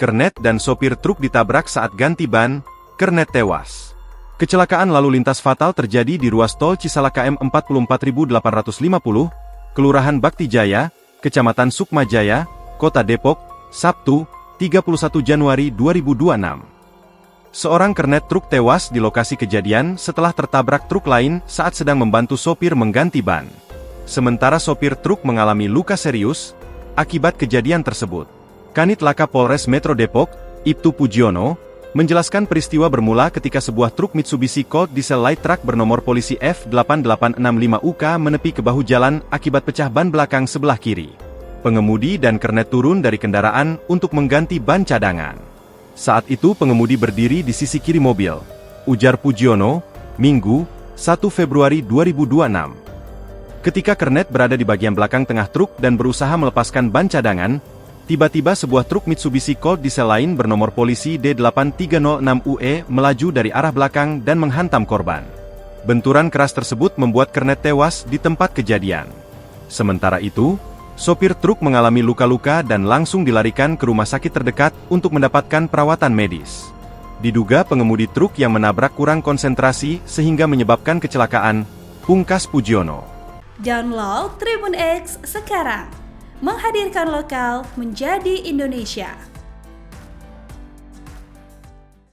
Kernet dan sopir truk ditabrak saat ganti ban, kernet tewas. Kecelakaan lalu lintas fatal terjadi di ruas tol Cisalak KM 44850, Kelurahan Bakti Jaya, Kecamatan Sukma Jaya, Kota Depok, Sabtu, 31 Januari 2026. Seorang kernet truk tewas di lokasi kejadian setelah tertabrak truk lain saat sedang membantu sopir mengganti ban. Sementara sopir truk mengalami luka serius akibat kejadian tersebut. Kanit Laka Polres Metro Depok, Ibtu Pujiono, menjelaskan peristiwa bermula ketika sebuah truk Mitsubishi Colt Diesel Light Truck bernomor polisi F8865UK menepi ke bahu jalan akibat pecah ban belakang sebelah kiri. Pengemudi dan kernet turun dari kendaraan untuk mengganti ban cadangan. Saat itu pengemudi berdiri di sisi kiri mobil, ujar Pujiono, Minggu, 1 Februari 2026. Ketika kernet berada di bagian belakang tengah truk dan berusaha melepaskan ban cadangan, tiba-tiba sebuah truk Mitsubishi Colt Diesel lain bernomor polisi D8306UE melaju dari arah belakang dan menghantam korban. Benturan keras tersebut membuat kernet tewas di tempat kejadian. Sementara itu, sopir truk mengalami luka-luka dan langsung dilarikan ke rumah sakit terdekat untuk mendapatkan perawatan medis. Diduga pengemudi truk yang menabrak kurang konsentrasi sehingga menyebabkan kecelakaan, pungkas Pujiono. Download Tribun X sekarang. Menghadirkan lokal menjadi Indonesia.